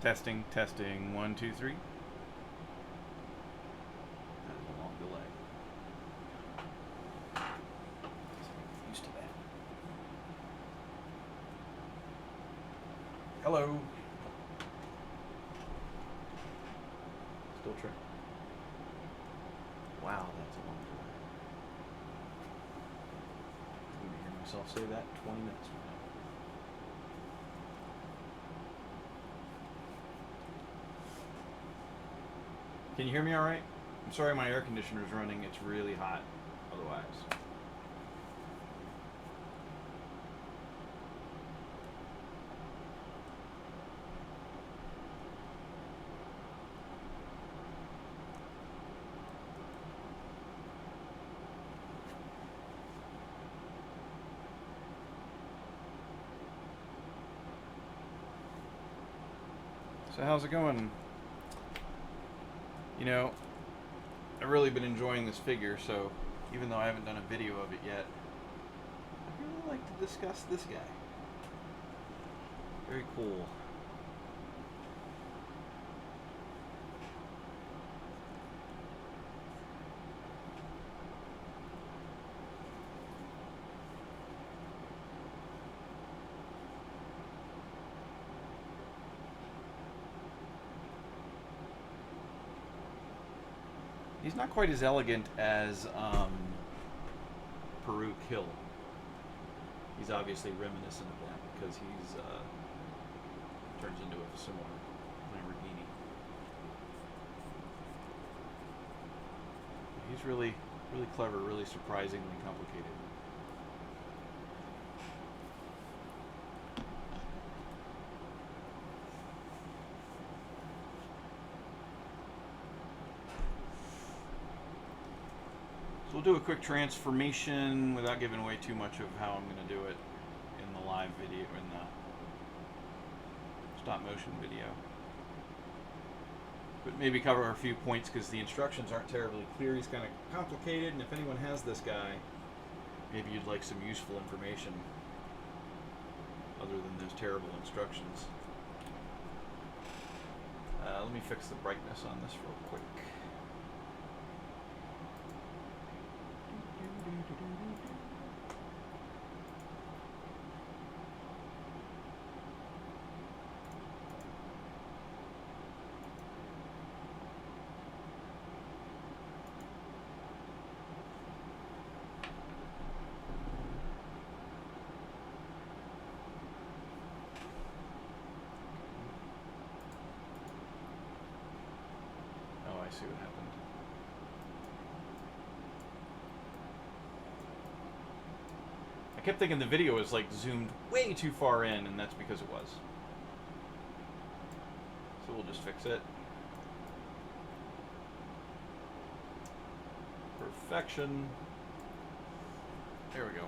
Testing, testing. 1, 2, 3. That is a long delay. I'm used to that. Hello. Still true. Wow, that's a long delay. I'm going to hear myself say that 20 minutes from now. Can you hear me all right? I'm sorry my air conditioner is running. It's really hot otherwise. So how's it going? You know, I've really been enjoying this figure, so even though I haven't done a video of it yet, I'd really like to discuss this guy. Very cool. He's not quite as elegant as Peru Kill. He's obviously reminiscent of that because he's turns into a similar Lamborghini. He's really clever, really surprisingly complicated. So we'll do a quick transformation without giving away too much of how I'm going to do it in the live video, in the stop motion video. But maybe cover a few points because the instructions aren't terribly clear. He's kind of complicated, and if anyone has this guy, maybe you'd like some useful information other than those terrible instructions. Let me fix the brightness on this real quick. See what happened. I kept thinking the video was like zoomed way too far in, and that's because it was. So we'll just fix it. Perfection. There we go.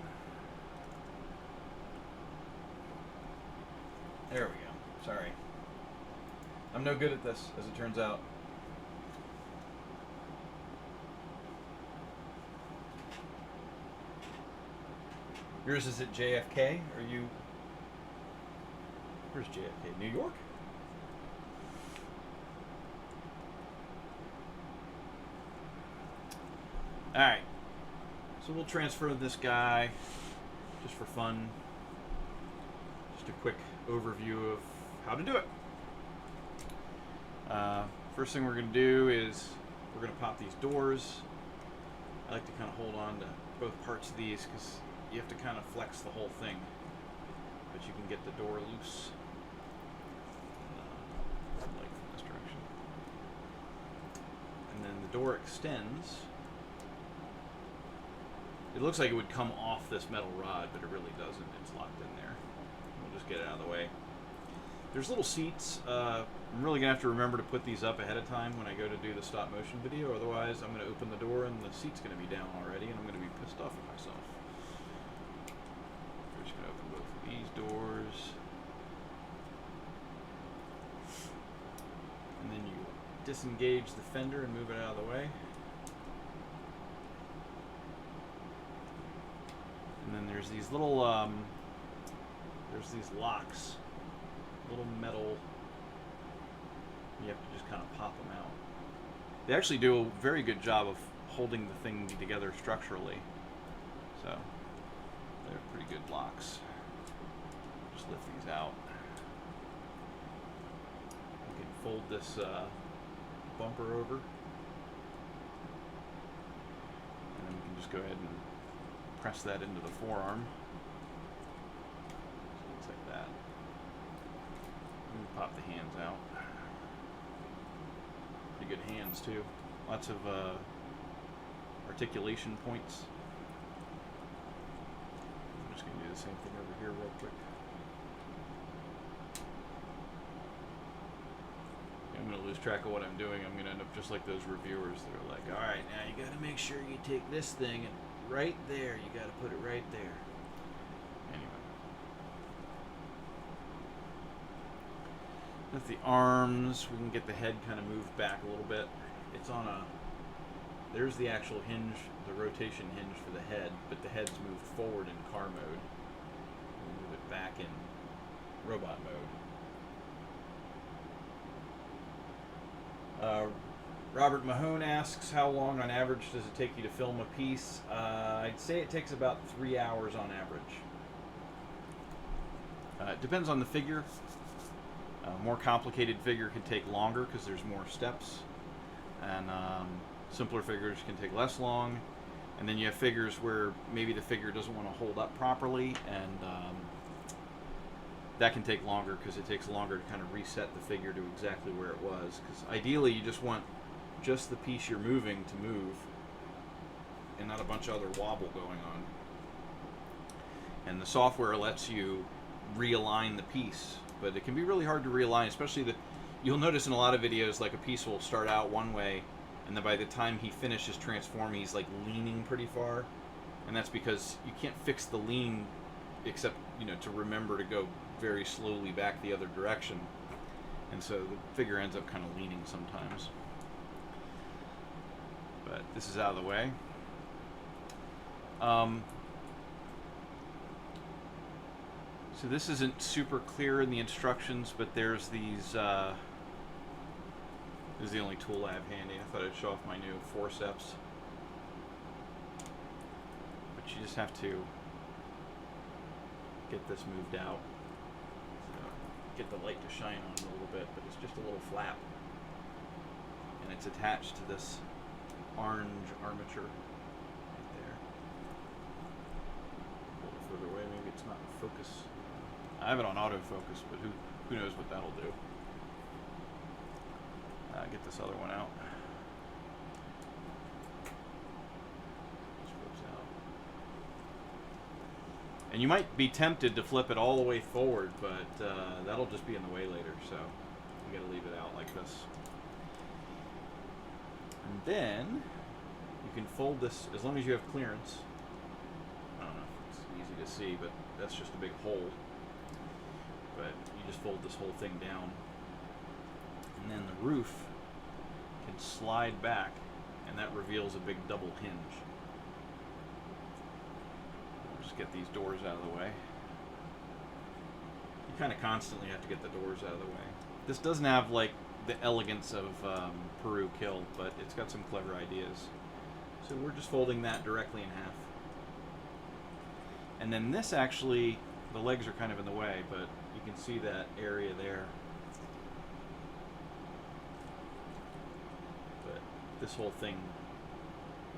There we go. Sorry. I'm no good at this, as it turns out. Yours is at JFK? Are you... Where's JFK? New York? Alright. So we'll transfer this guy just for fun. Just a quick overview of how to do it. First thing we're going to do is we're going to pop these doors. I like to kind of hold on to both parts of these because you have to kind of flex the whole thing, but you can get the door loose. Like from this direction. And then the door extends. It looks like it would come off this metal rod, but it really doesn't. It's locked in there. We'll just get it out of the way. There's little seats. I'm really going to have to remember to put these up ahead of time when I go to do the stop motion video. Otherwise, I'm going to open the door and the seat's going to be down already, and I'm going to be pissed off at myself. We're just going to open both of these doors. And then you disengage the fender and move it out of the way. And then there's these little, there's these locks, little metal You have to just kind of pop them out. They actually do a very good job of holding the thing together structurally. So they're pretty good blocks. Just lift these out. You can fold this bumper over. And then we can just go ahead and press that into the forearm. So it looks like that. And pop the hands out. Pretty good hands too. Lots of articulation points. I'm just going to do the same thing over here real quick. I'm going to lose track of what I'm doing. I'm going to end up just like those reviewers that are like, all right, now you got to make sure you take this thing and right there, you got to put it right there. Anyway. With the arms, we can get the head kind of moved back a little bit. It's on a, there's the actual hinge, the rotation hinge for the head, but the head's moved forward in car mode. We'll move it back in robot mode. Robert Mahone asks, how long on average does it take you to film a piece? I'd say it takes about 3 hours on average. It depends on the figure. More complicated figure can take longer because there's more steps, and simpler figures can take less long. And then you have figures where maybe the figure doesn't want to hold up properly, and that can take longer because it takes longer to kind of reset the figure to exactly where it was. Because ideally you just want just the piece you're moving to move and not a bunch of other wobble going on. And the software lets you realign the piece, but it can be really hard to realign, especially that you'll notice in a lot of videos like a piece will start out one way and then by the time he finishes transforming he's like leaning pretty far, and that's because you can't fix the lean except, you know, to remember to go very slowly back the other direction, and so the figure ends up kind of leaning sometimes. But this is out of the way. So this isn't super clear in the instructions, but there's these, this is the only tool I have handy. I thought I'd show off my new forceps. But you just have to get this moved out. So get the light to shine on it a little bit, but it's just a little flap. And it's attached to this orange armature right there. A little further away, maybe it's not in focus. I have it on autofocus, but who knows what that'll do. Get this other one out. Just flips out. And you might be tempted to flip it all the way forward, but that'll just be in the way later, so you gotta leave it out like this. And then you can fold this as long as you have clearance. I don't know if it's easy to see, but that's just a big hole. But you just fold this whole thing down, and then the roof can slide back, and that reveals a big double hinge. We'll just get these doors out of the way. You kind of constantly have to get the doors out of the way. This doesn't have like the elegance of Peru Kill, but it's got some clever ideas. So we're just folding that directly in half. And then this actually, the legs are kind of in the way, but you can see that area there. But this whole thing,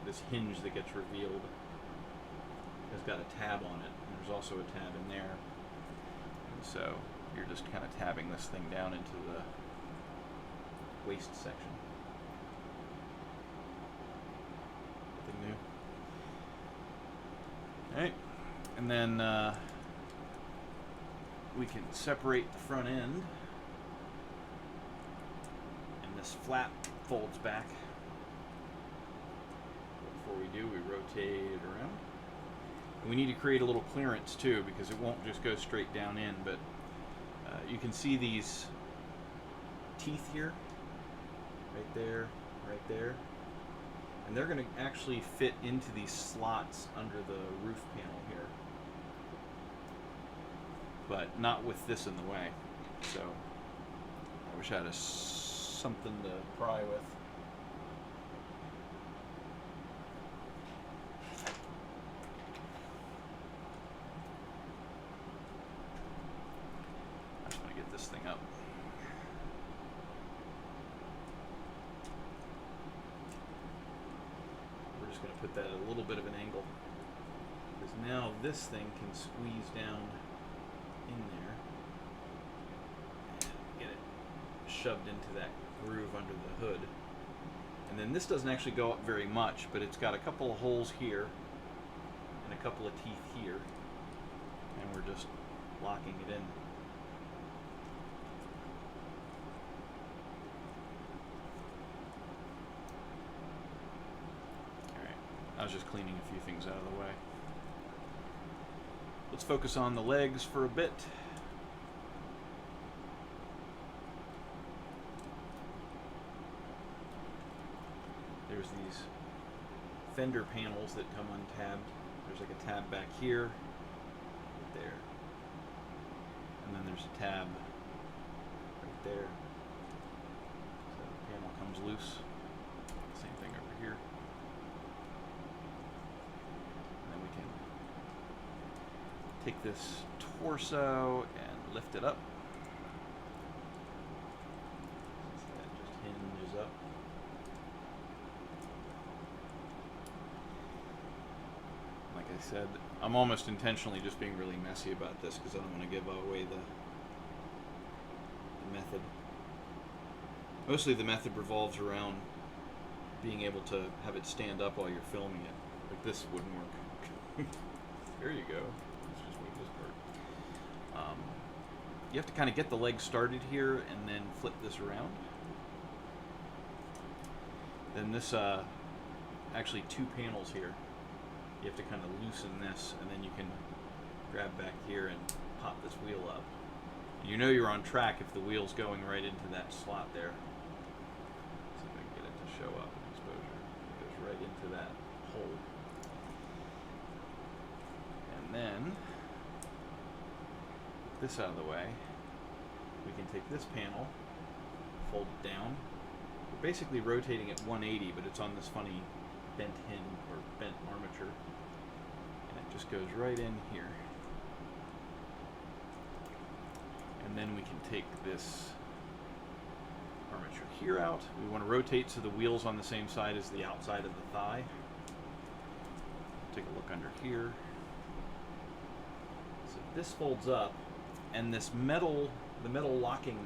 this hinge that gets revealed, has got a tab on it. And there's also a tab in there. And so you're just kind of tabbing this thing down into the waist section. Nothing new. Alright, and then we can separate the front end, and this flap folds back. Before we do, we rotate it around. And we need to create a little clearance too, because it won't just go straight down in, but you can see these teeth here, right there, right there. And they're going to actually fit into these slots under the roof panel here. But not with this in the way. So I wish I had a something to pry with. I just want to get this thing up. We're just going to put that at a little bit of an angle, because now this thing can squeeze down in there and get it shoved into that groove under the hood. And then this doesn't actually go up very much, but it's got a couple of holes here and a couple of teeth here, and we're just locking it in. Alright, I was just cleaning a few things out of the way. Let's focus on the legs for a bit. There's these fender panels that come untabbed. There's like a tab back here, right there, and then there's a tab right there. So the panel comes loose. Same thing over here. And then we can take this torso and lift it up. So that just hinges up. Like I said, I'm almost intentionally just being really messy about this because I don't want to give away the method. Mostly the method revolves around being able to have it stand up while you're filming it. Like this wouldn't work. There you go. Let's just move this part. You have to kind of get the leg started here and then flip this around. Then this, actually two panels here. You have to kind of loosen this, and then you can grab back here and pop this wheel up. You know you're on track if the wheel's going right into that slot there. See if I can get it to show up in exposure. It goes right into that hole. And then, with this out of the way, we can take this panel, fold it down. We're basically rotating at 180, but it's on this funny bent hinge or bent armature. Just goes right in here. And then we can take this armature here out. We want to rotate so the wheel's on the same side as the outside of the thigh. Take a look under here. So this folds up, and this metal, the metal locking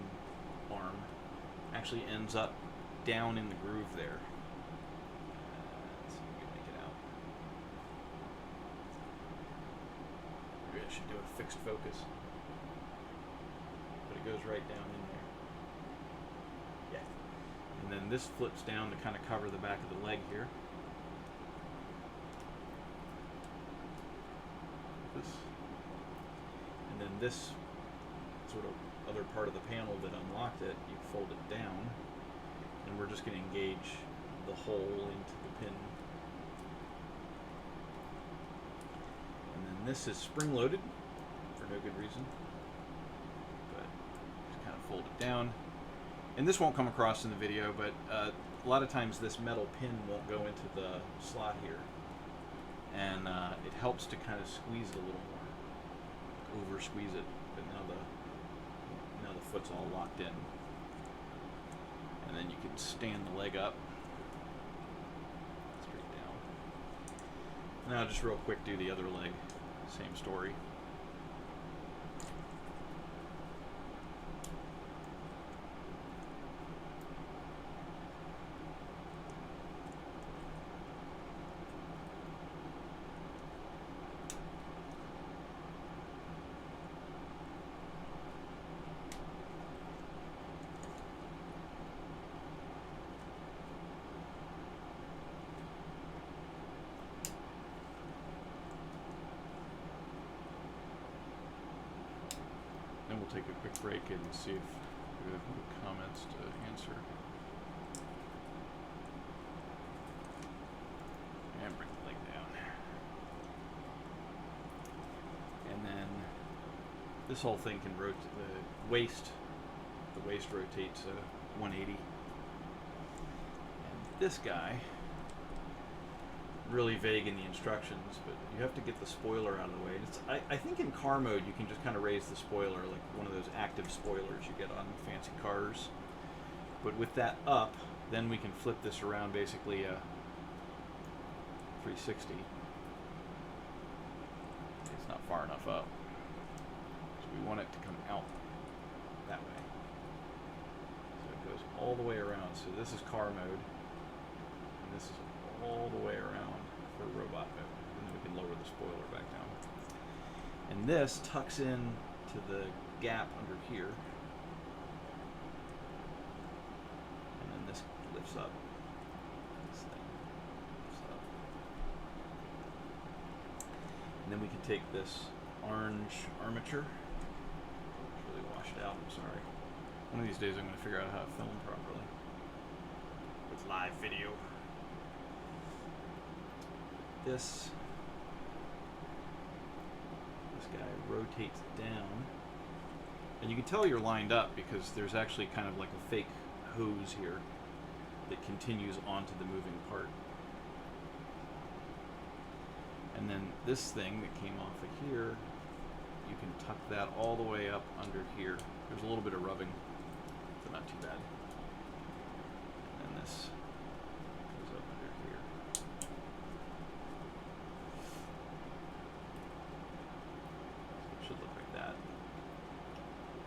arm actually ends up down in the groove there. I should do a fixed focus, but it goes right down in there. Yeah. And then this flips down to kind of cover the back of the leg here. This. And then this sort of other part of the panel that unlocked it, you fold it down, and we're just going to engage the hole into the pin. This is spring-loaded for no good reason, but just kind of fold it down. And this won't come across in the video, but a lot of times this metal pin won't go into the slot here, and it helps to kind of squeeze it a little more, over squeeze it. But now the foot's all locked in, and then you can stand the leg up straight down. Now just real quick, do the other leg. Same story. Then we'll take a quick break and see if we have any comments to answer. And bring the leg down. And then this whole thing can rotate the waist. The waist rotates 180. this guy, really vague in the instructions, but you have to get the spoiler out of the way. It's, I think in car mode you can just kind of raise the spoiler, like one of those active spoilers you get on fancy cars. But with that up, then we can flip this around basically 360. It's not far enough up. So we want it to come out that way. So it goes all the way around. So this is car mode. And this is all the way around for robot mode. And then we can lower the spoiler back down. And this tucks in to the gap under here. And then this lifts up. This thing lifts up. And then we can take this orange armature. It's really washed out, I'm sorry. One of these days I'm going to figure out how to film properly with live video. This guy rotates down, and you can tell you're lined up because there's actually kind of like a fake hose here that continues onto the moving part. And then this thing that came off of here, you can tuck that all the way up under here. There's a little bit of rubbing, but not too bad. And then this goes up under here. Should look like that.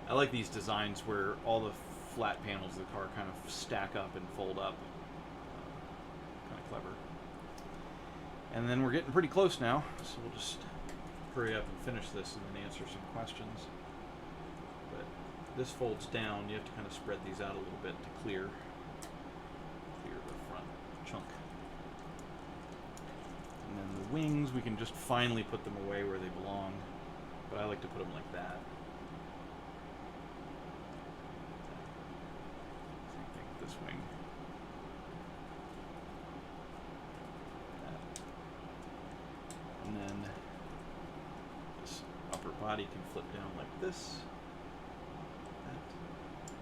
I like these designs where all the flat panels of the car kind of stack up and fold up. Kind of clever. And then we're getting pretty close now, so we'll just hurry up and finish this and then answer some questions. But this folds down. You have to kind of spread these out a little bit to clear the front chunk. And then the wings, we can just finally put them away where they belong. But I like to put them like that. Same thing with this wing. That. And then this upper body can flip down like this. That.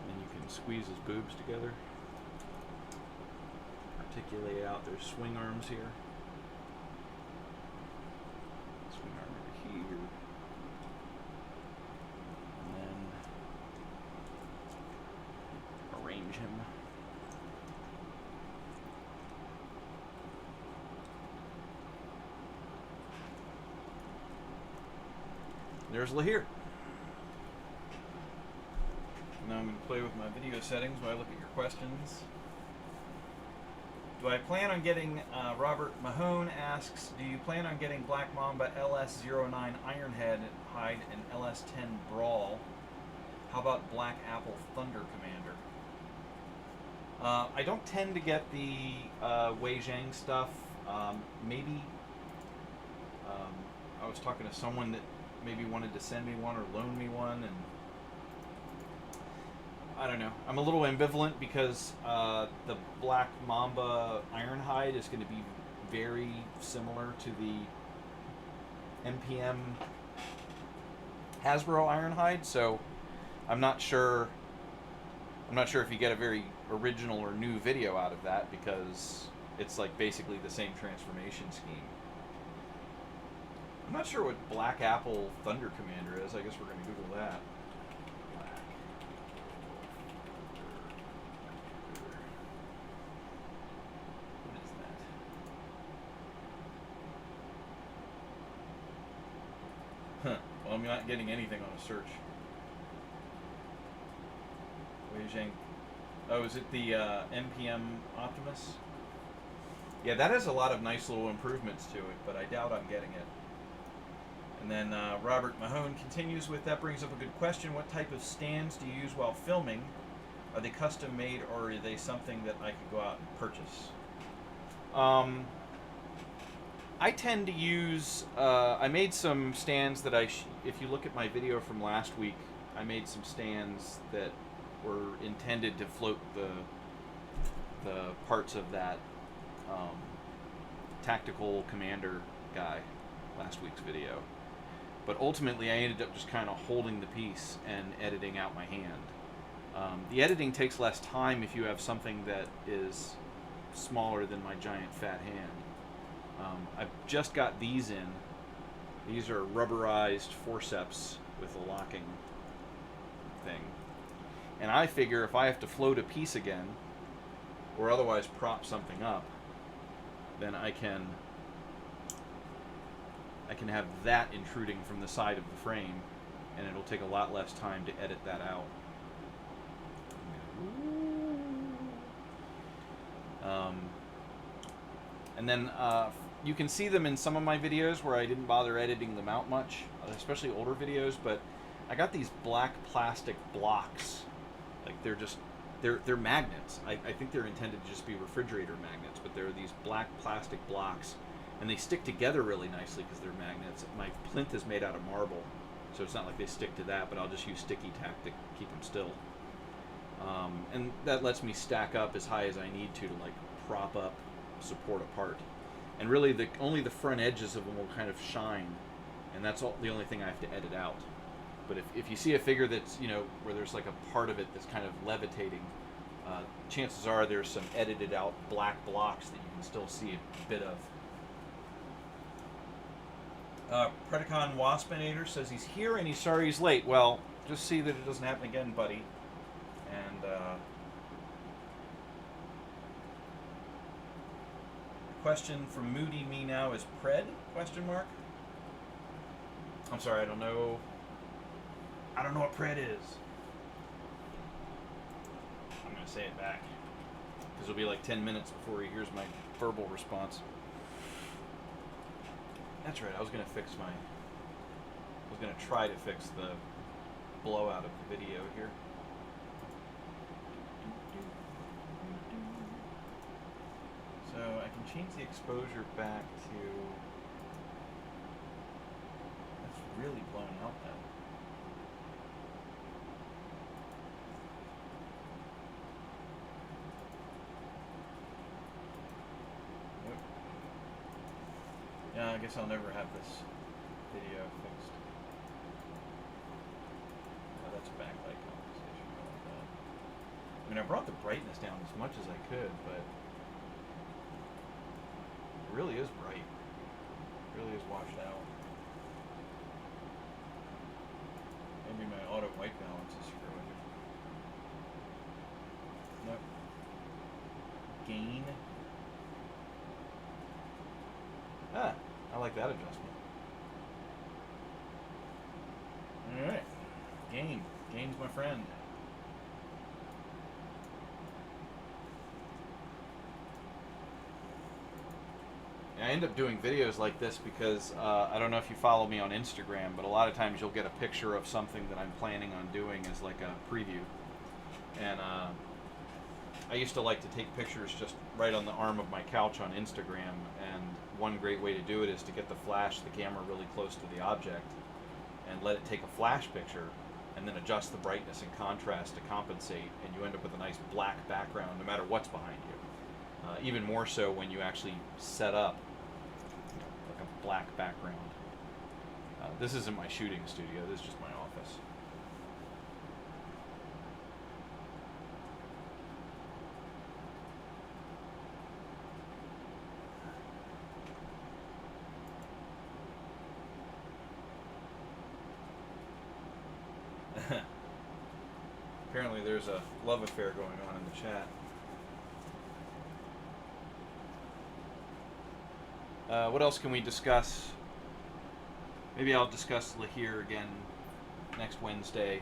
And then you can squeeze his boobs together. Articulate out. There's swing arms here. Swing arm over here. Arrange him. There's La Hire. Now I'm going to play with my video settings while I look at your questions. Do I plan on getting, Robert Mahone asks, do you plan on getting Black Mamba LS09 Ironhead Hide and LS10 Brawl? How about Black Apple Thunder Commander? I don't tend to get the Wei Zhang stuff. Maybe I was talking to someone that maybe wanted to send me one or loan me one, and I don't know. I'm a little ambivalent because the Black Mamba Ironhide is going to be very similar to the MPM Hasbro Ironhide, so I'm not sure if you get a very original or new video out of that because it's like basically the same transformation scheme. I'm not sure what Black Apple Thunder Commander is. I guess we're going to Google that. What is that? Huh. Well, I'm not getting anything on a search. Wei Zhang. Oh, is it the NPM Optimus? Yeah, that has a lot of nice little improvements to it, but I doubt I'm getting it. And then Robert Mahone continues with, that brings up a good question. What type of stands do you use while filming? Are they custom made or are they something that I could go out and purchase? I tend to use, I made some stands that if you look at my video from last week, I made some stands that were intended to float the parts of that tactical commander guy last week's video. But ultimately I ended up just kind of holding the piece and editing out my hand. The editing takes less time if you have something that is smaller than my giant fat hand. I've just got these in. These are rubberized forceps with a locking thing. And I figure if I have to float a piece again, or otherwise prop something up, then I can have that intruding from the side of the frame, and it'll take a lot less time to edit that out. And then you can see them in some of my videos where I didn't bother editing them out much, especially older videos, but I got these black plastic blocks. Like they're magnets. I think they're intended to just be refrigerator magnets, but they're these black plastic blocks, and they stick together really nicely because they're magnets. My plinth is made out of marble, so it's not like they stick to that, but I'll just use sticky tack to keep them still. And that lets me stack up as high as I need to like prop up, support a part. And really only the front edges of them will kind of shine, and that's the only thing I have to edit out. But if you see a figure that's, you know, where there's like a part of it that's kind of levitating, chances are there's some edited out black blocks that you can still see a bit of. Predacon Waspinator says he's here and he's sorry he's late. Well, just see that it doesn't happen again, buddy. And question from Moody Me Now is Pred? Question mark. I'm sorry, I don't know what Pred is. I'm gonna say it back, because it'll be like 10 minutes before he hears my verbal response. That's right, I was gonna try to fix the blowout of the video here. So I can change the exposure back to... That's really blown out though. Nope. Yeah, I guess I'll never have this video fixed. Oh, that's a backlight compensation. I mean, I brought the brightness down as much as I could, but it really is bright. It really is washed out. Maybe my auto white balance is screwing it. Nope. Gain. Ah, I like that adjustment. Alright. Gain. Gain's my friend. I end up doing videos like this because I don't know if you follow me on Instagram, but a lot of times you'll get a picture of something that I'm planning on doing as like a preview. And I used to like to take pictures just right on the arm of my couch on Instagram, and one great way to do it is to get the camera really close to the object and let it take a flash picture, and then adjust the brightness and contrast to compensate, and you end up with a nice black background no matter what's behind you. Even more so when you actually set up like a black background. This isn't my shooting studio, this is just my office. Apparently there's a love affair going on in the chat. What else can we discuss? Maybe I'll discuss La Hire again next Wednesday.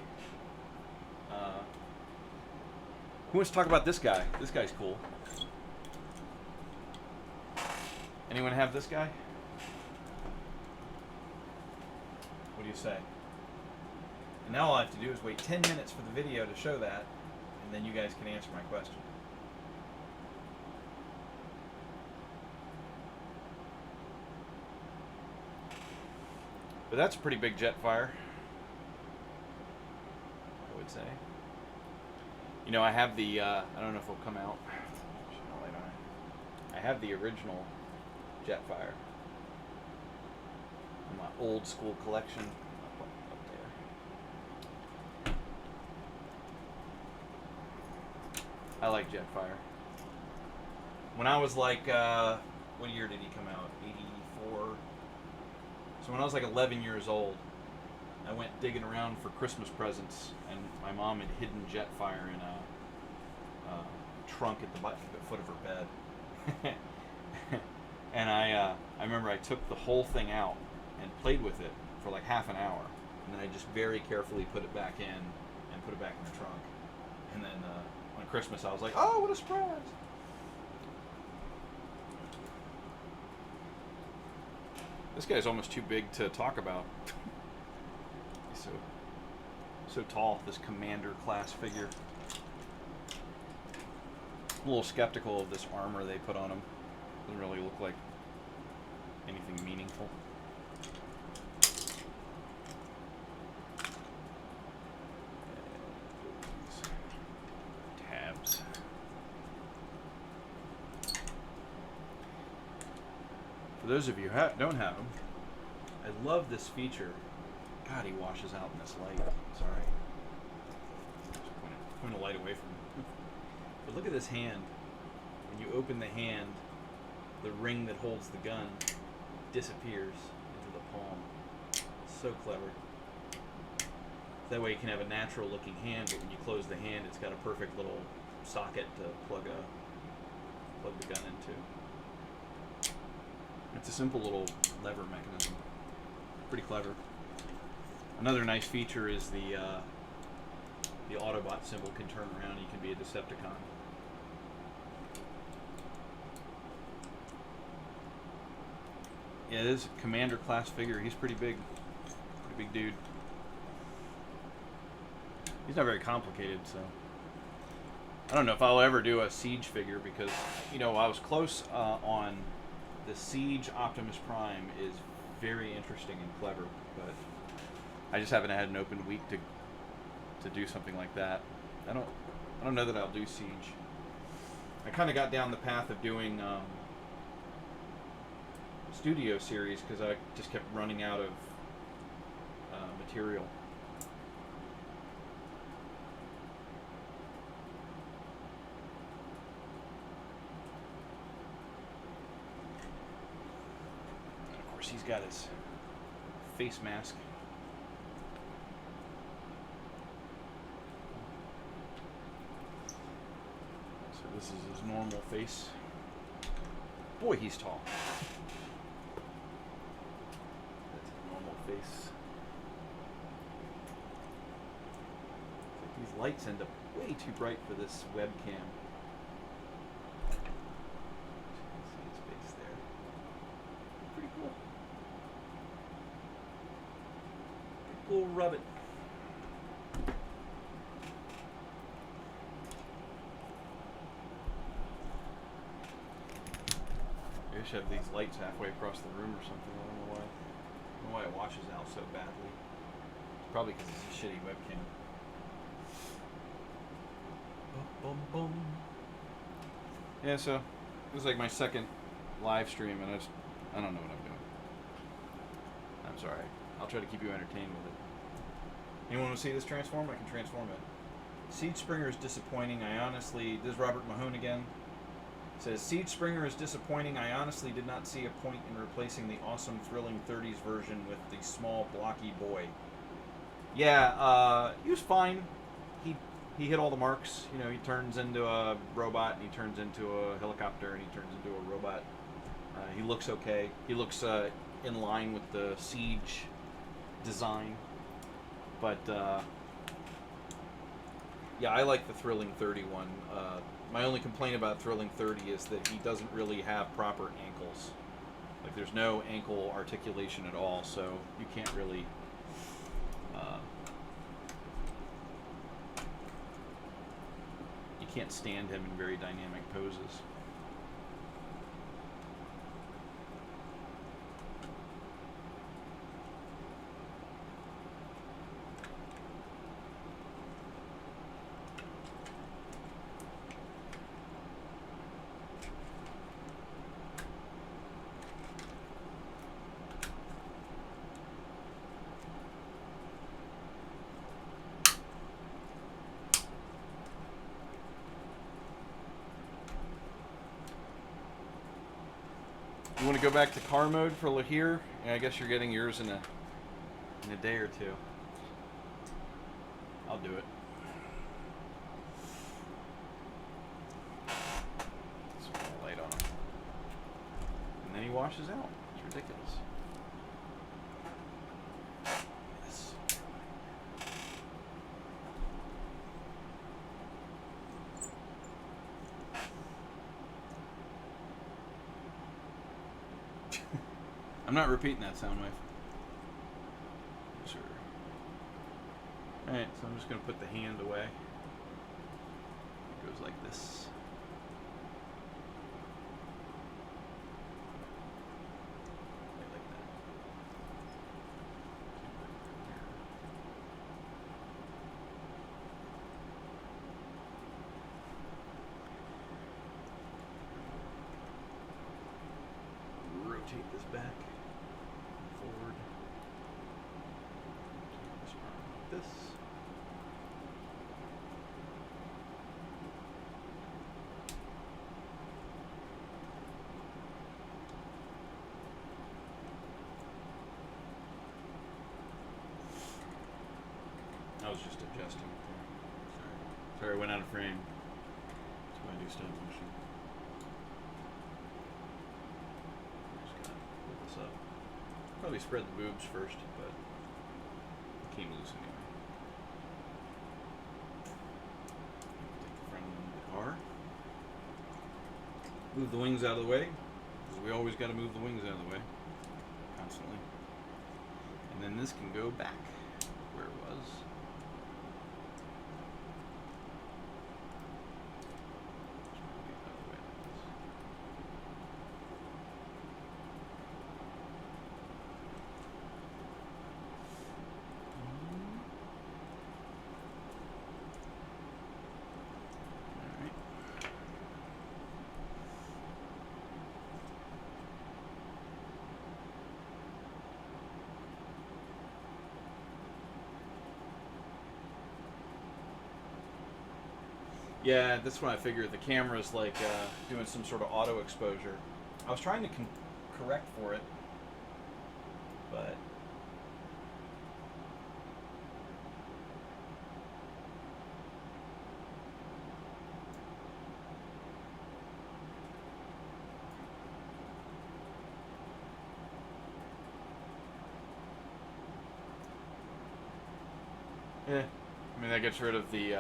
Who wants to talk about this guy? This guy's cool. Anyone have this guy? What do you say? And now all I have to do is wait 10 minutes for the video to show that, and then you guys can answer my question. But that's a pretty big jet fire, I would say. You know, I have the, I don't know if it'll come out. I have the original Jetfire in my old school collection up there. I like Jetfire. when I was like, what year did he come out? 84. So when I was like 11 years old, I went digging around for Christmas presents, and my mom had hidden Jetfire in a trunk at the foot of her bed. And I remember I took the whole thing out and played with it for like half an hour, and then I just very carefully put it back in and put it back in the trunk. And then on Christmas I was like, oh, what a surprise! This guy's almost too big to talk about. He's so tall, this commander class figure. I'm a little skeptical of this armor they put on him. Doesn't really look like anything meaningful. Tabs. For those of you who don't have them, I love this feature. God, he washes out in this light. Sorry. Just point a light away from him. But look at this hand. When you open the hand, the ring that holds the gun disappears into the palm. So clever. That way you can have a natural looking hand, but when you close the hand, it's got a perfect little socket to plug the gun into. It's a simple little lever mechanism. Pretty clever. Another nice feature is the Autobot symbol can turn around. You can be a Decepticon. Yeah, it is a commander class figure. He's pretty big. Pretty big dude. He's not very complicated, so I don't know if I'll ever do a Siege figure because, you know, I was close on the Siege Optimus Prime is very interesting and clever, but I just haven't had an open week to do something like that. I don't know that I'll do Siege. I kind of got down the path of doing Studio series because I just kept running out of material. And of course, he's got his face mask. So this is his normal face. Boy, he's tall. That's his normal face. These lights end up way too bright for this webcam. So you can see his face there. Pretty cool. Pretty cool rubbit. I should have these lights halfway across the room or something. I don't know why it washes out so badly. It's probably because it's a shitty webcam. Boom, boom. Yeah, so it was like my second live stream, and I don't know what I'm doing. I'm sorry. I'll try to keep you entertained with it. Anyone want to see this transform? I can transform it. Siege Springer is disappointing. This is Robert Mahone again. It says, Siege Springer is disappointing. I honestly did not see a point in replacing the awesome Thrilling 30s version with the small, blocky boy. Yeah, he was fine. He hit all the marks. You know, he turns into a robot, and he turns into a helicopter, and he turns into a robot. He looks okay. He looks in line with the Siege design. But, yeah, I like the Thrilling 30 one. My only complaint about Thrilling 30 is that he doesn't really have proper ankles. Like, there's no ankle articulation at all, so you can't really... you can't stand him in very dynamic poses. go back to car mode for La Hire? Yeah, I guess you're getting yours in a day or two. I'll do it. Let's put a light on him. And then he washes out. It's ridiculous. Yes. I'm not repeating that sound wave. Sure. Alright, so I'm just going to put the hand away. It goes like this. Like that. Rotate this back. Forward. This arm like this. I was just adjusting it there. Sorry, I went out of frame. That's why I do stop motion. Just gotta pull this up. Probably spread the boobs first, but it came loose anyway. Take the front end of the car. Move the wings out of the way, because we always got to move the wings out of the way, constantly. And then this can go back where it was. Yeah, that's when I figured the camera's like doing some sort of auto exposure. I was trying to correct for it, but yeah, I mean that gets rid of the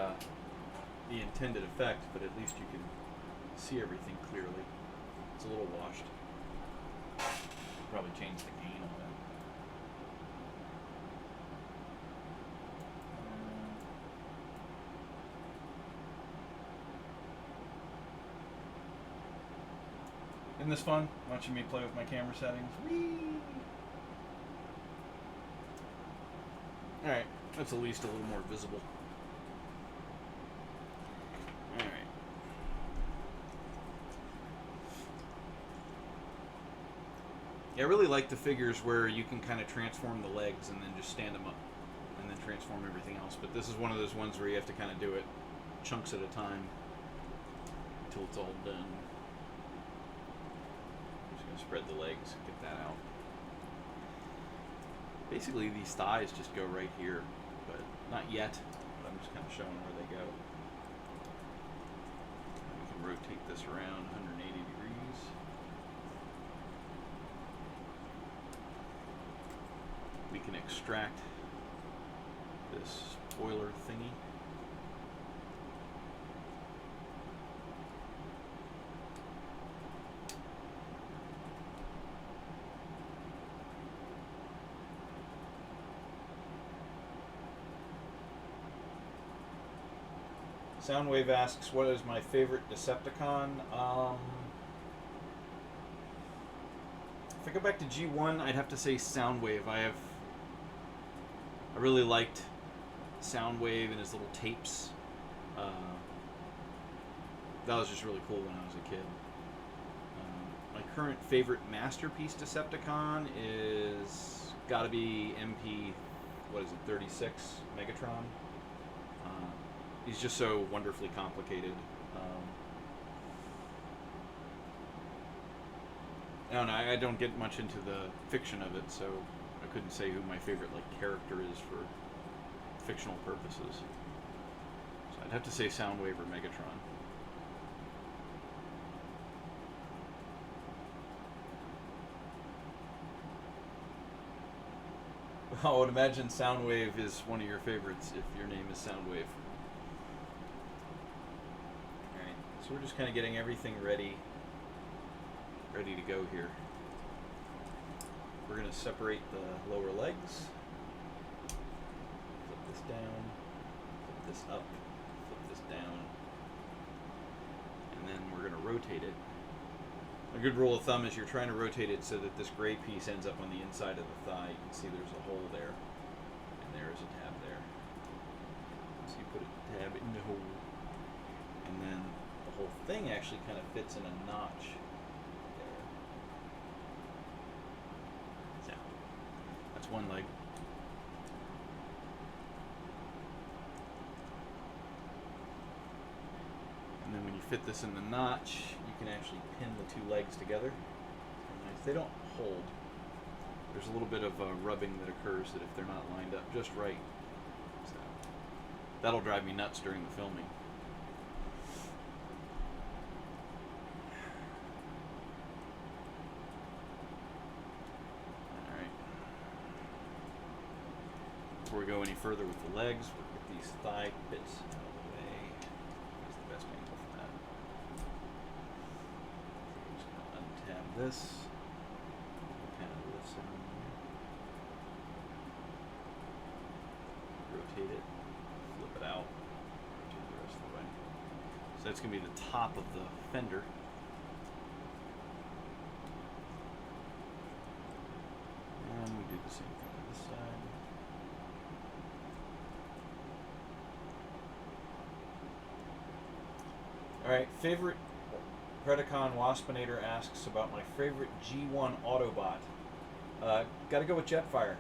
intended effect, but at least you can see everything clearly. It's a little washed. Probably change the gain on it. Isn't this fun? Watching me play with my camera settings. Whee! Alright, that's at least a little more visible. Yeah, I really like the figures where you can kind of transform the legs and then just stand them up and then transform everything else. But this is one of those ones where you have to kind of do it chunks at a time until it's all done. I'm just going to spread the legs, get that out. Basically, these thighs just go right here, but not yet. But I'm just kind of showing where they go. We can rotate this around 180 degrees. We can extract this spoiler thingy. Soundwave asks, what is my favorite Decepticon? If I go back to G1, I'd have to say Soundwave. I really liked Soundwave and his little tapes. That was just really cool when I was a kid. My current favorite masterpiece Decepticon is gotta be MP, 36 Megatron. He's just so wonderfully complicated. don't know. I don't get much into the fiction of it, so I couldn't say who my favorite like character is for fictional purposes. So I'd have to say Soundwave or Megatron. I would imagine Soundwave is one of your favorites if your name is Soundwave. Alright, so we're just kind of getting everything ready to go here. We're going to separate the lower legs. Flip this down, flip this up, flip this down, and then we're going to rotate it. A good rule of thumb is you're trying to rotate it so that this gray piece ends up on the inside of the thigh. You can see there's a hole there, and there is a tab there. So you put a tab in the hole, and then the whole thing actually kind of fits in a notch there. So that's one leg. And then when you fit this in the notch, you can actually pin the two legs together. Nice. They don't hold. There's a little bit of rubbing that occurs that if they're not lined up just right. So that'll drive me nuts during the filming. Alright. Before we go any further with the legs, we'll get these thigh bits out of the way. That's the best angle for that. Just gonna untab this. Pound this in. Rotate it. Flip it out. Rotate the rest of the way. So that's gonna be the top of the fender. And we do the same thing on this side. Alright, favorite Predacon Waspinator asks about my favorite G1 Autobot. Gotta go with Jetfire.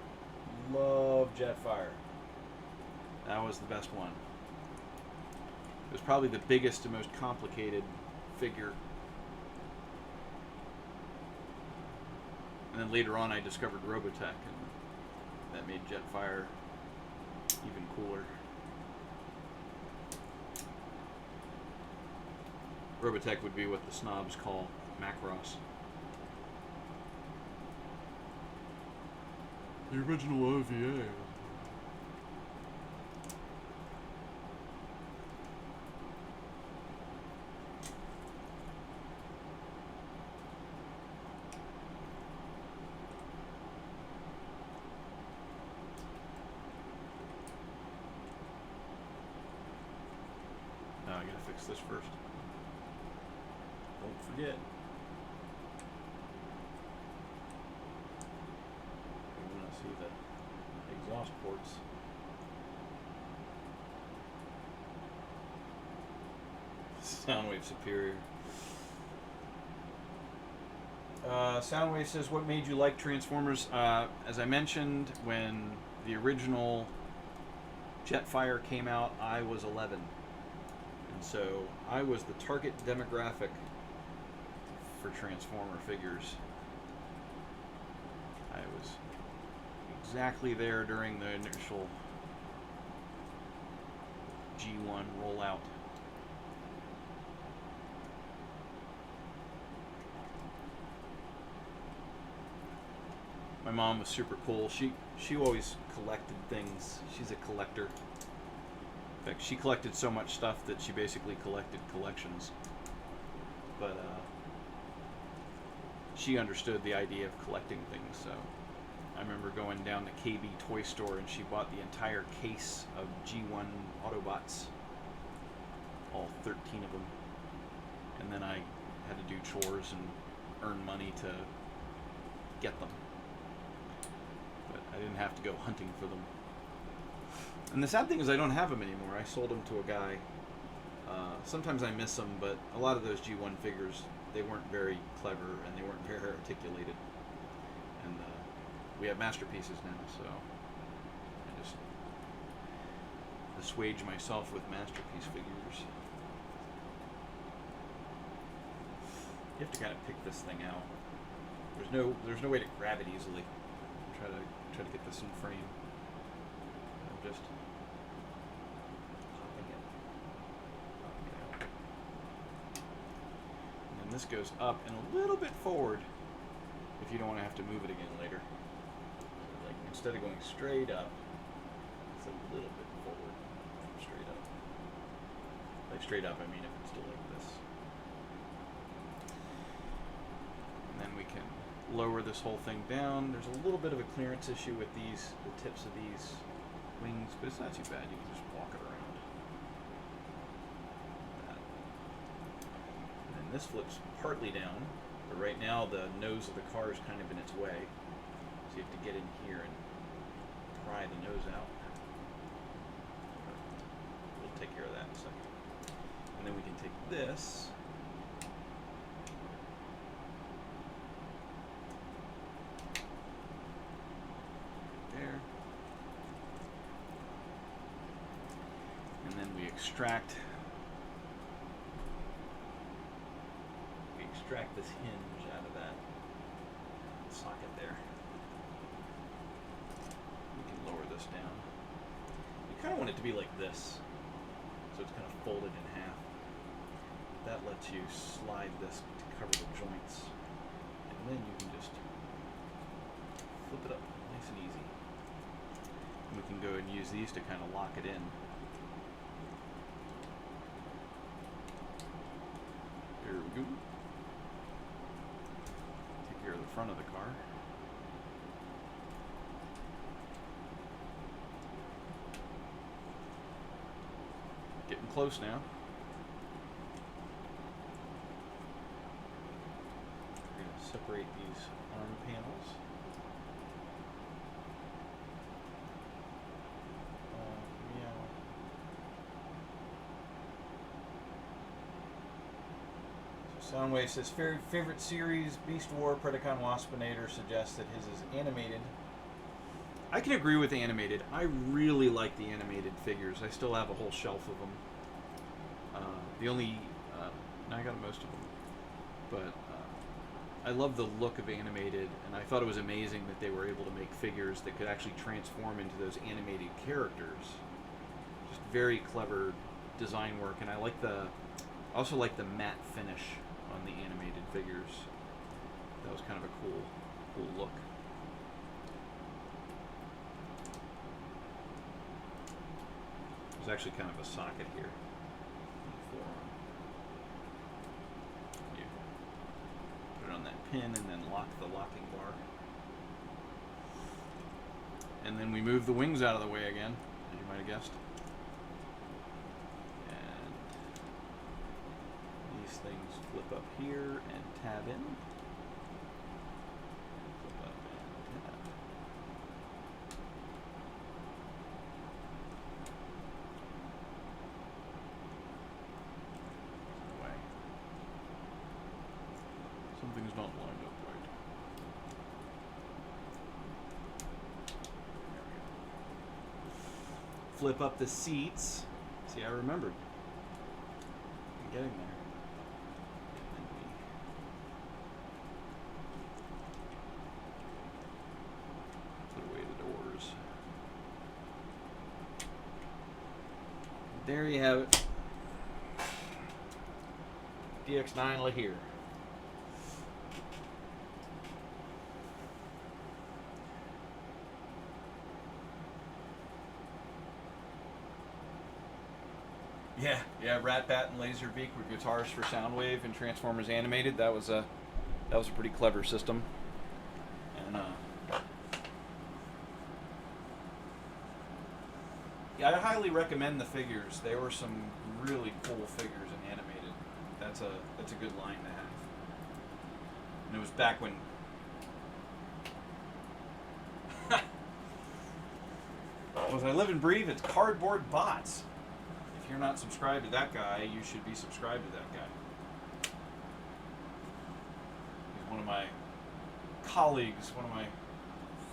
Love Jetfire. That was the best one. It was probably the biggest and most complicated figure. And then later on I discovered Robotech, and that made Jetfire even cooler. Robotech would be what the snobs call Macross. The original OVA. Now I gotta fix this first. Don't forget. We want to see the exhaust ports. Soundwave superior. Soundwave says, what made you like Transformers? As I mentioned, when the original Jetfire came out, I was 11. And so I was the target demographic for Transformer figures. I was exactly there during the initial G1 rollout. My mom was super cool. She always collected things. She's a collector. In fact, she collected so much stuff that she basically collected collections. But she understood the idea of collecting things, so I remember going down to KB Toy Store and she bought the entire case of G1 Autobots, all 13 of them, and then I had to do chores and earn money to get them, but I didn't have to go hunting for them. And the sad thing is I don't have them anymore. I sold them to a guy. Sometimes I miss them, but a lot of those G1 figures, they weren't very clever and they weren't very articulated. And we have masterpieces now, so I just assuage myself with masterpiece figures. You have to kind of pick this thing out. There's no way to grab it easily. Try to get this in frame. I'm just popping it. Okay. And then this goes up and a little bit forward if you don't want to have to move it again later. Like instead of going straight up, it's a little bit forward. Straight up. Like straight up, I mean if it's still like this. And then we can lower this whole thing down. There's a little bit of a clearance issue with the tips of these wings, but it's not too bad. You can just walk it around. Like that. And then this flips partly down, but right now the nose of the car is kind of in its way. So you have to get in here and pry the nose out. We'll take care of that in a second. And then we can take this. Extract this hinge out of that socket there. We can lower this down. You kind of want it to be like this, so it's kind of folded in half. That lets you slide this to cover the joints, and then you can just flip it up nice and easy. And we can go and use these to kind of lock it in. There we go. Take care of the front of the car. Getting close now. We're going to separate these arm panels. Soundwave says, favorite series, Beast War, Predacon Waspinator, suggests that his is animated. I can agree with the animated. I really like the animated figures. I still have a whole shelf of them. I got most of them. But I love the look of animated, and I thought it was amazing that they were able to make figures that could actually transform into those animated characters. Just very clever design work, and I also like the matte finish on the animated figures. That was kind of a cool look. There's actually kind of a socket here on the forearm. You put it on that pin and then lock the locking bar. And then we move the wings out of the way again, as you might have guessed. Things flip up here and tab in. Flip up and tab. Away. Something's not lined up right. There we go. Flip up the seats. See, I remembered. I'm getting there. There you have it. DX9 La Hire. Yeah, Rat Bat and Laserbeak were guitars for Soundwave and Transformers Animated. That was a pretty clever system. And yeah, I highly recommend the figures. There were some really cool figures in animated. That's a good line to have. And it was back when well, as I live and breathe, it's Cardboard Bots. If you're not subscribed to that guy, you should be subscribed to that guy. He's one of my colleagues, one of my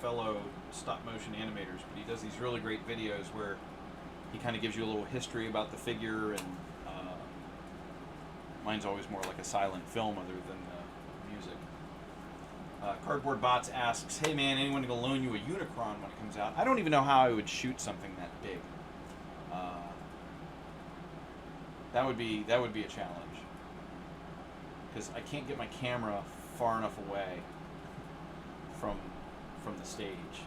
fellow stop motion animators, but he does these really great videos where he kind of gives you a little history about the figure, and mine's always more like a silent film other than the music. Cardboard Bots asks, "Hey man, anyone gonna loan you a Unicron when it comes out?" I don't even know how I would shoot something that big. That would be a challenge because I can't get my camera far enough away from the stage,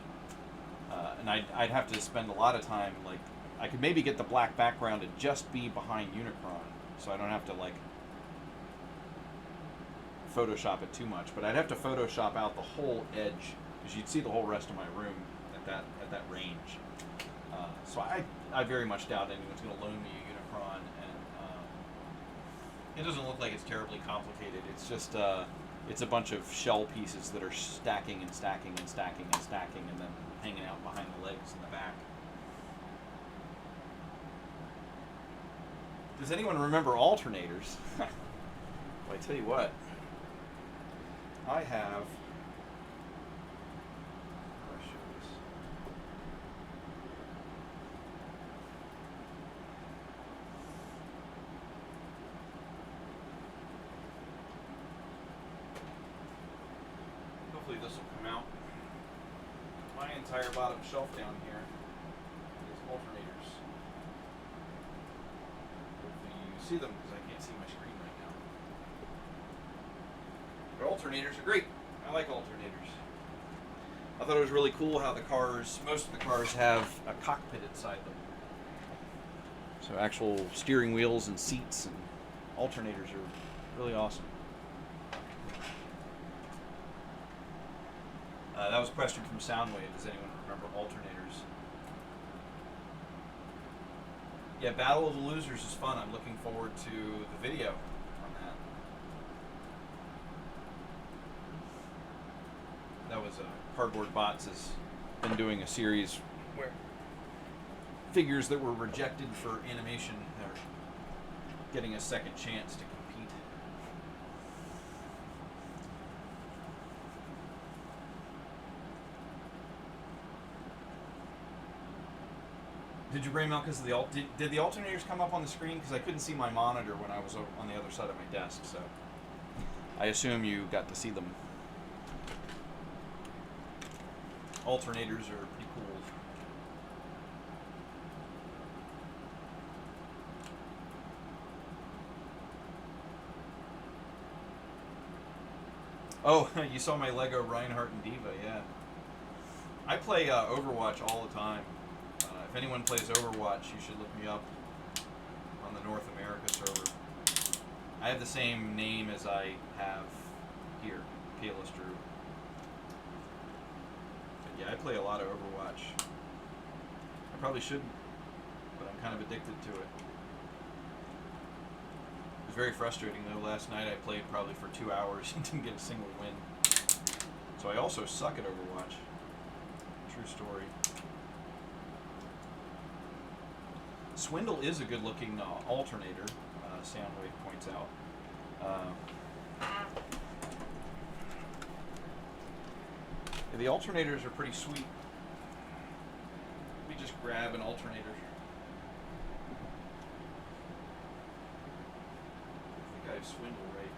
and I'd have to spend a lot of time. Like, I could maybe get the black background to just be behind Unicron, so I don't have to like Photoshop it too much, but I'd have to Photoshop out the whole edge because you'd see the whole rest of my room at that range. So I very much doubt anyone's going to loan me a Unicron, and it doesn't look like it's terribly complicated. It's just it's a bunch of shell pieces that are stacking and stacking and stacking and stacking, and then hanging out behind the legs in the back. Does anyone remember alternators? Well, I tell you what. I have. How do I show this? Hopefully this will come out. My entire bottom shelf down here is alternators. Hopefully you see them because I can't see my screen right now. But alternators are great. I like alternators. I thought it was really cool how most of the cars have a cockpit inside them. So actual steering wheels and seats and alternators are really awesome. That was a question from Soundwave. Does anyone remember alternators? Yeah, Battle of the Losers is fun. I'm looking forward to the video on that. That was Cardboard Bots has been doing a series where figures that were rejected for animation are getting a second chance to compete. Did you bring out because of the did the alternators come up on the screen? Because I couldn't see my monitor when I was on the other side of my desk, so I assume you got to see them. Alternators are pretty cool. Oh, you saw my Lego Reinhardt and Diva, yeah. I play Overwatch all the time. If anyone plays Overwatch, you should look me up on the North America server. I have the same name as I have here, Kalis Drew. But yeah, I play a lot of Overwatch. I probably shouldn't, but I'm kind of addicted to it. It was very frustrating though. Last night I played probably for 2 hours and didn't get a single win. So I also suck at Overwatch. True story. Swindle is a good-looking alternator, Soundwave points out. Yeah, the alternators are pretty sweet. Let me just grab an alternator. I think I have Swindle right.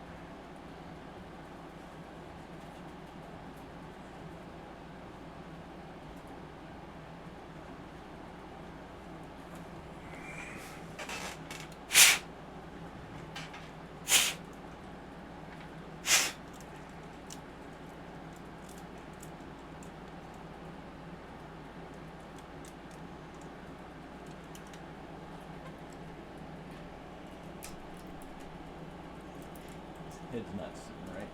Head's nuts, right?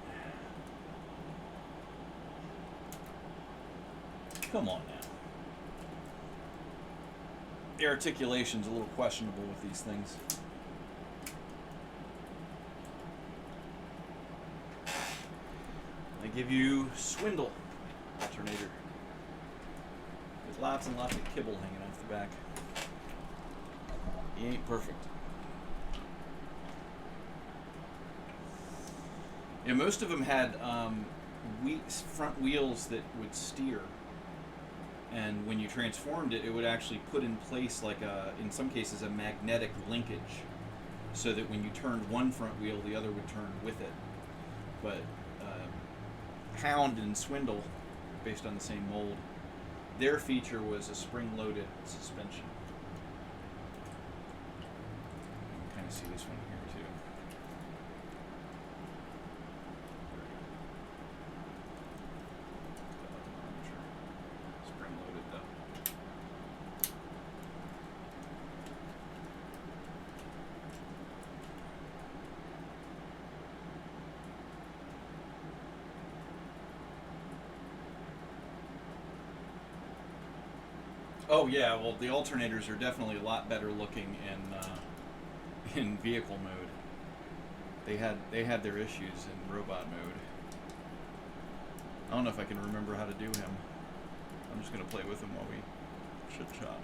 Come on now. The articulation's a little questionable with these things. I give you Swindle alternator with lots and lots of kibble hanging off the back. He ain't perfect. Yeah, most of them had front wheels that would steer, and when you transformed it, it would actually put in place like in some cases, a magnetic linkage, so that when you turned one front wheel, the other would turn with it. But Hound and Swindle, based on the same mold, their feature was a spring-loaded suspension. You can kind of see this one here too. Spring-loaded though. Oh yeah, well the alternators are definitely a lot better looking in vehicle mode. They had their issues in robot mode. I don't know if I can remember how to do him. I'm just gonna play with him while we chit chat.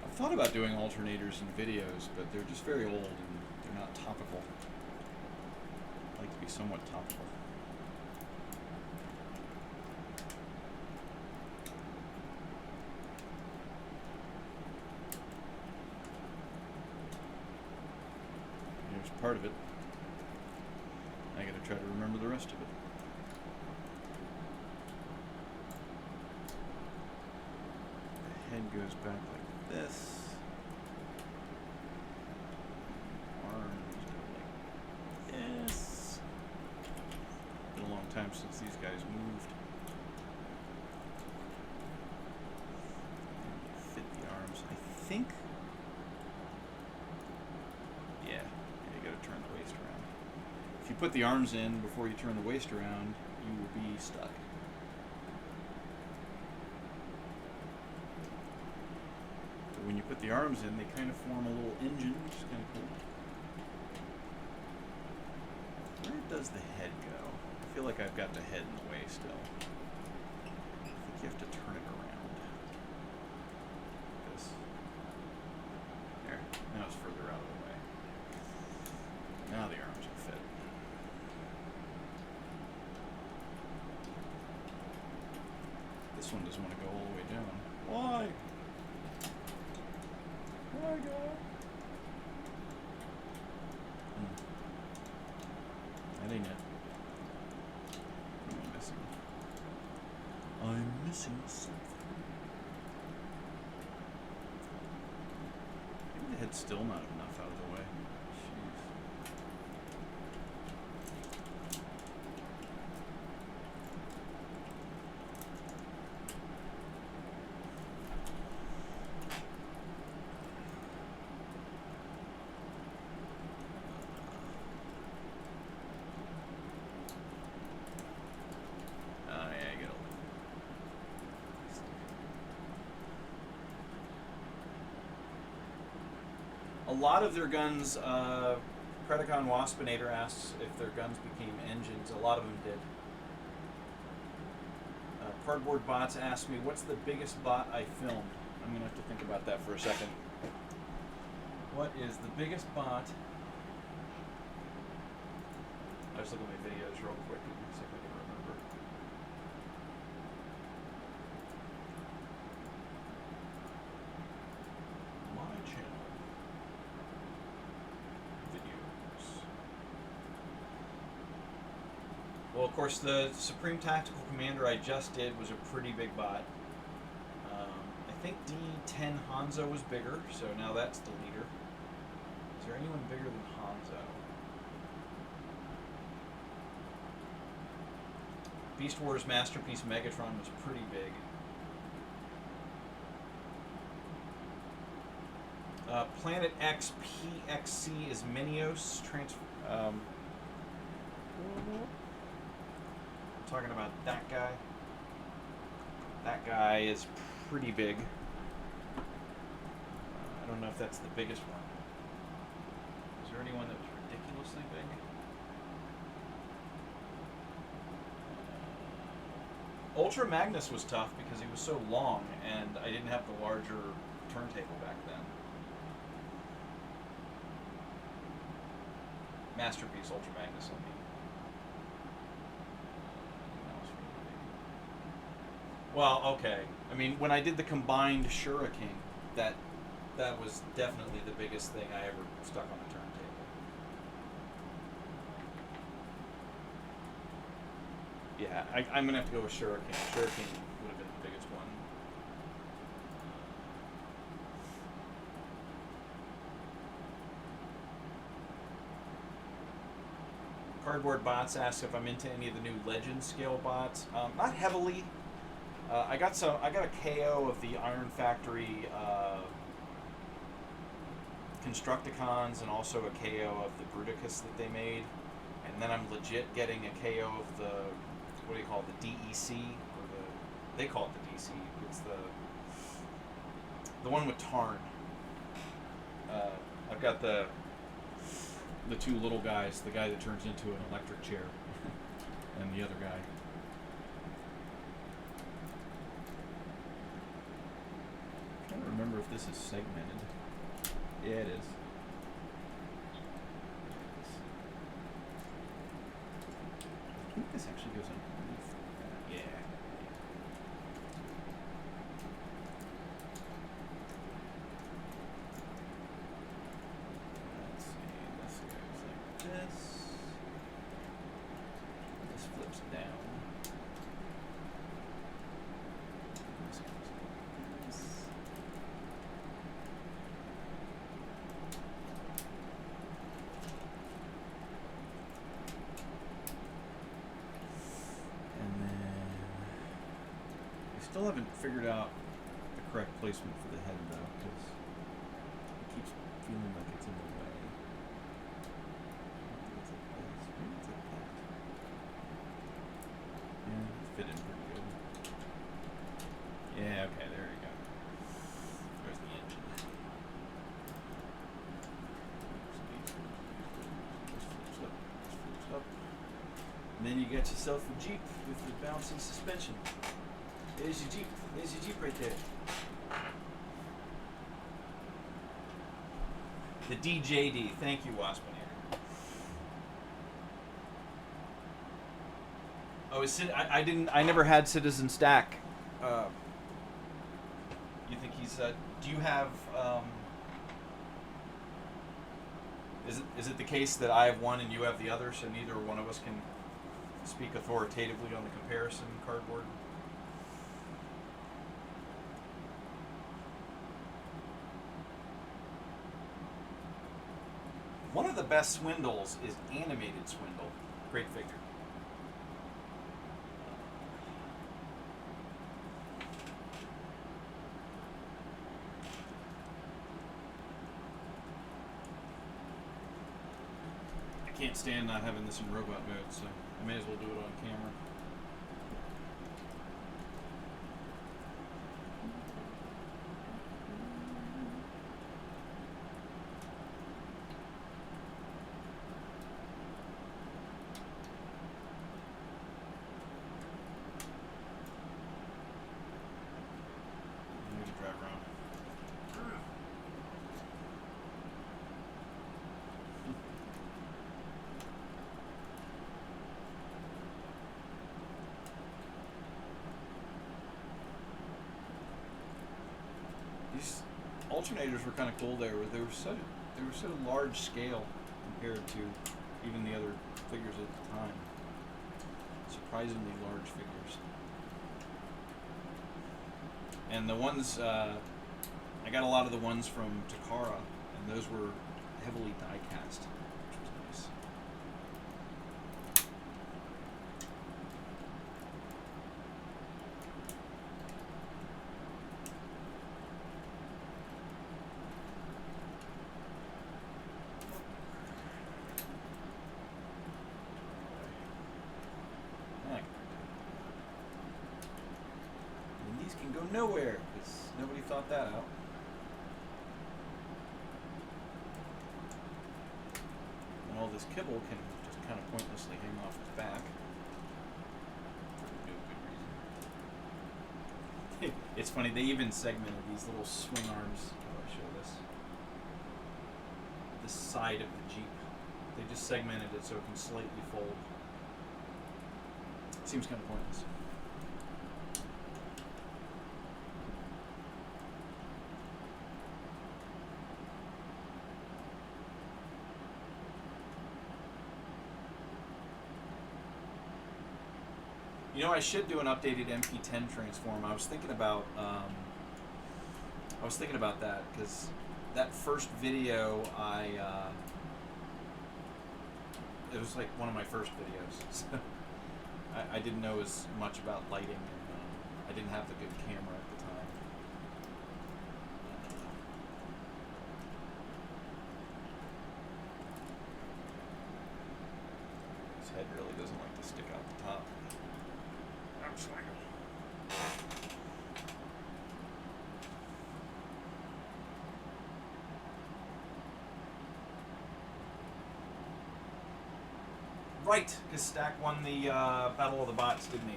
I've thought about doing alternators in videos, but they're just very old and they're not topical. Like to be somewhat topical. Here's part of it. I gotta try to remember the rest of it. The head goes back like this. Arms go like this. Been a long time since these guys moved. Fit the arms. I think. Yeah, you gotta turn the waist around. If you put the arms in before you turn the waist around, you will be stuck. But when you put the arms in, they kind of form a little engine, which is kind of cool. Where does the head go? I feel like I've got the head in the way still. I think you have to turn it around. Like this. There. Now it's further out of the way. Now the arms will fit. This one doesn't want to go all the way down. Why? Why, God? That ain't it. What am I missing? I'm missing something. Maybe the head's still not enough out of the way. Jeez. A lot of their guns, Predacon Waspinator asks if their guns became engines. A lot of them did. Cardboard Bots asked me, what's the biggest bot I filmed? I'm going to have to think about that for a second. What is the biggest bot? I'll just look at my videos real quick and see if I can remember. My channel. Videos. Well, of course, the Supreme Tactical Commander I just did was a pretty big bot. I think D10 Hanzo was bigger, so now that's the leader. Is there anyone bigger than Hanzo? Beast Wars Masterpiece Megatron was pretty big. Planet X PXC is Minios. Talking about that guy. That guy is pretty big. I don't know if that's the biggest one. Is there anyone that was ridiculously big? Ultra Magnus was tough because he was so long, and I didn't have the larger turntable back then. Masterpiece Ultra Magnus, I mean. Well, okay. I mean, when I did the combined Shuriken, that That was definitely the biggest thing I ever stuck on a turntable. Yeah, I'm gonna have to go with Shuriken. Shuriken would have been the biggest one. Cardboard Bots asks if I'm into any of the new Legend scale bots. Not heavily. I got a KO of the Iron Factory Constructicons and also a KO of the Bruticus that they made, and then I'm legit getting a KO of the, what do you call it, the DEC, or they call it the DC. It's the one with Tarn. I've got the two little guys, the guy that turns into an electric chair, and the other guy. I'm trying to remember if this is segmented. Yeah, it is. I think this actually goes underneath. Yeah. Let's see. This goes like this. This flips down. This goes like this. Still haven't figured out the correct placement for the head though, because it keeps feeling like it's in the way. Yeah, it's fitting pretty good. Yeah, okay, there you go. There's the engine. This flips up, this flips up. And then you get yourself a Jeep with the bouncing suspension. There's your Jeep. There's your Jeep right there. The DJD. Thank you, Waspinator. Oh, I never had Citizen Stack. You think he's? Do you have? Is it the case that I have one and you have the other, so neither one of us can speak authoritatively on the comparison cardboard? One of the best Swindles is Animated Swindle. Great figure. I can't stand not having this in robot mode, so I may as well do it on camera. Alternators were kind of cool there. They were so large scale compared to even the other figures at the time. Surprisingly large figures. And the ones I got a lot of the ones from Takara, and those were heavily die cast, which was nice. Can go nowhere because nobody thought that out. And all this kibble can just kind of pointlessly hang off its back. For no good reason. It's funny, they even segmented these little swing arms. How do I show this? The side of the Jeep. They just segmented it so it can slightly fold. Seems kind of pointless. You know, I should do an updated MP10 transform. I was thinking about that because that first video it was like one of my first videos. So I didn't know as much about lighting, and I didn't have the good camera at the time. This head really doesn't like to stick out the top. I'm swinging. Right, because Stack won the Battle of the Bots, didn't he?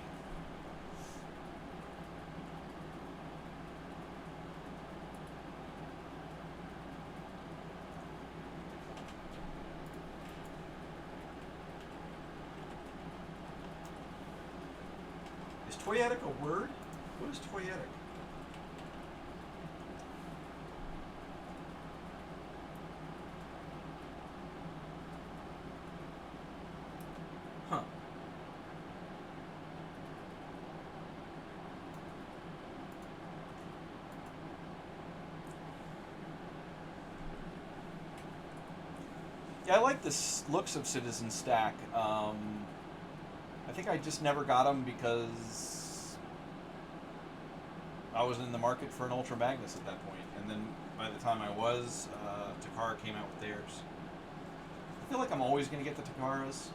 Is toyetic a word? What is toyetic? Huh. Yeah, I like the looks of Citizen Stack. I think I just never got them because I was in the market for an Ultra Magnus at that point. And then by the time I was, Takara came out with theirs. I feel like I'm always going to get the Takaras.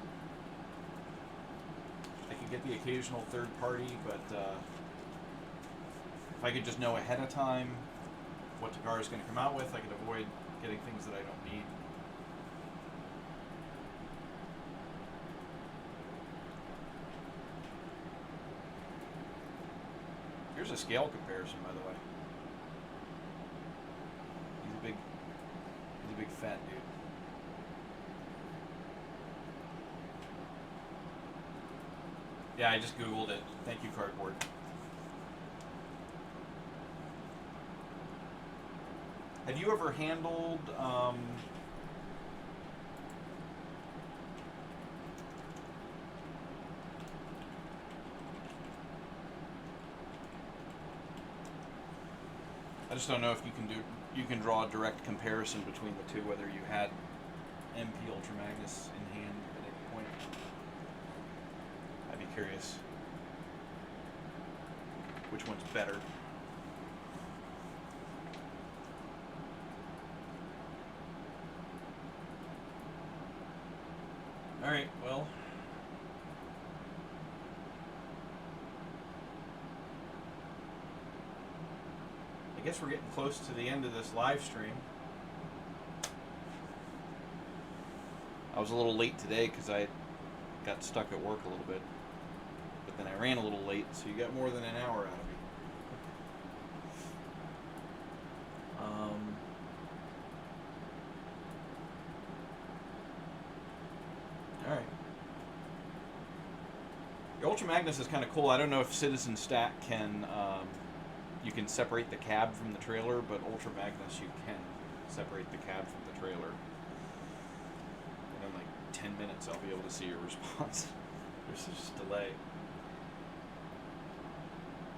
I could get the occasional third party, but if I could just know ahead of time what Takara is going to come out with, I could avoid getting things that I don't need. Here's a scale comparison, by the way. He's a big fat dude. Yeah, I just Googled it. Thank you, Cardboard. Have you ever handled I just don't know if you can draw a direct comparison between the two, whether you had MP Ultra Magnus in hand at any point. I'd be curious which one's better. Alright, well. I guess we're getting close to the end of this live stream. I was a little late today because I got stuck at work a little bit. But then I ran a little late, so you got more than an hour out of me. Alright. The Ultra Magnus is kind of cool. I don't know if Citizen Stack can... you can separate the cab from the trailer, but Ultra Magnus you can separate the cab from the trailer. And in like 10 minutes I'll be able to see your response. There's just delay.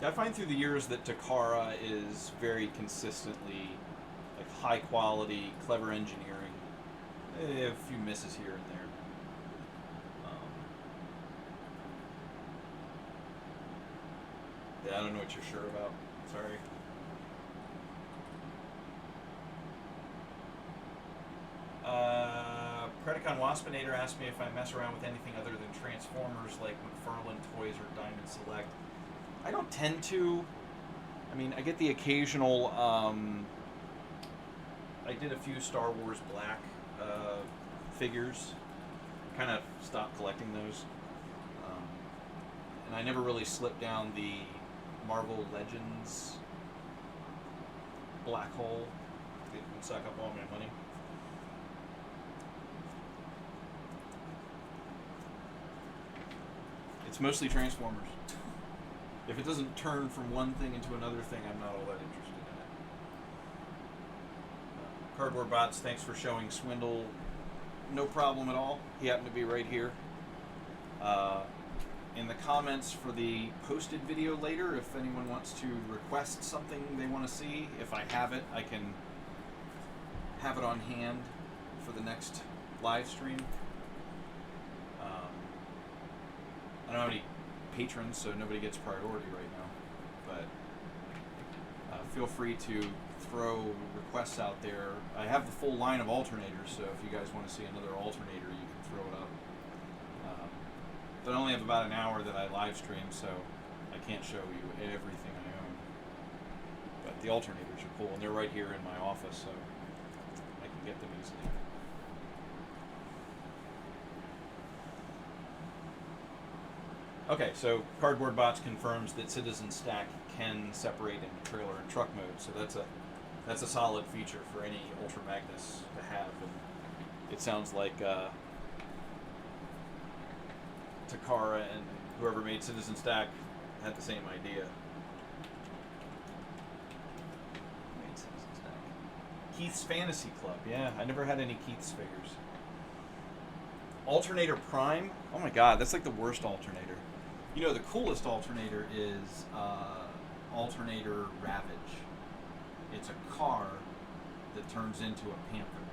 I find through the years that Takara is very consistently like high quality, clever engineering. A few misses here and there. Yeah, I don't know what you're sure about. Sorry. Predacon Waspinator asked me if I mess around with anything other than Transformers like McFarlane Toys or Diamond Select. I don't tend to. I mean, I get the occasional... I did a few Star Wars Black figures. Kind of stopped collecting those. And I never really slipped down the Marvel Legends black hole. It would suck up all my money. It's mostly Transformers. If it doesn't turn from one thing into another thing, I'm not all that interested in it. Cardboard Bots, thanks for showing Swindle. No problem at all. He happened to be right here. in the comments for the posted video later if anyone wants to request something they want to see. If I have it, I can have it on hand for the next live stream. I don't have any patrons, so nobody gets priority right now. But feel free to throw requests out there. I have the full line of alternators, so if you guys want to see another alternator, you can throw it up. But I only have about an hour that I live stream, so I can't show you everything I own. But the alternators are cool, and they're right here in my office, so I can get them easily. Okay, so Cardboard Bots confirms that Citizen Stack can separate into trailer and truck mode, so that's a solid feature for any Ultra Magnus to have. And it sounds like Takara and whoever made Citizen Stack had the same idea. Who made Citizen Stack? Keith's Fantasy Club. Yeah, I never had any Keith's figures. Alternator Prime. Oh my god, that's like the worst alternator. You know, the coolest alternator is Alternator Ravage. It's a car that turns into a Panther.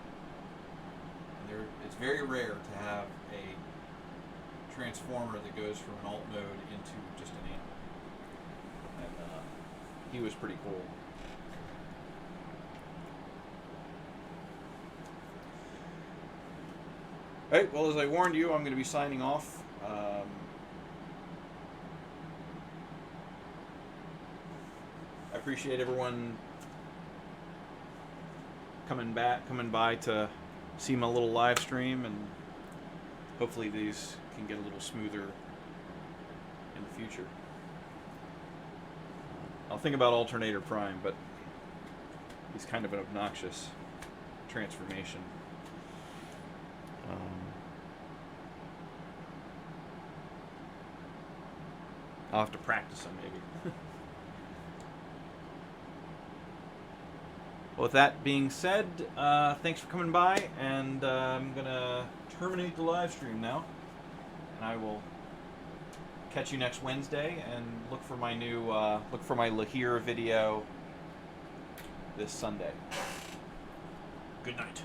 And it's very rare to have a transformer that goes from an alt mode into just an amp. And he was pretty cool. Alright, well, as I warned you, I'm going to be signing off. I appreciate everyone coming by to see my little live stream, and hopefully these can get a little smoother in the future. I'll think about Alternator Prime, but he's kind of an obnoxious transformation. I'll have to practice him, maybe. Well, with that being said, thanks for coming by, and I'm gonna terminate the live stream now, and I will catch you next Wednesday, and look for my new La Hire video this Sunday. Good night.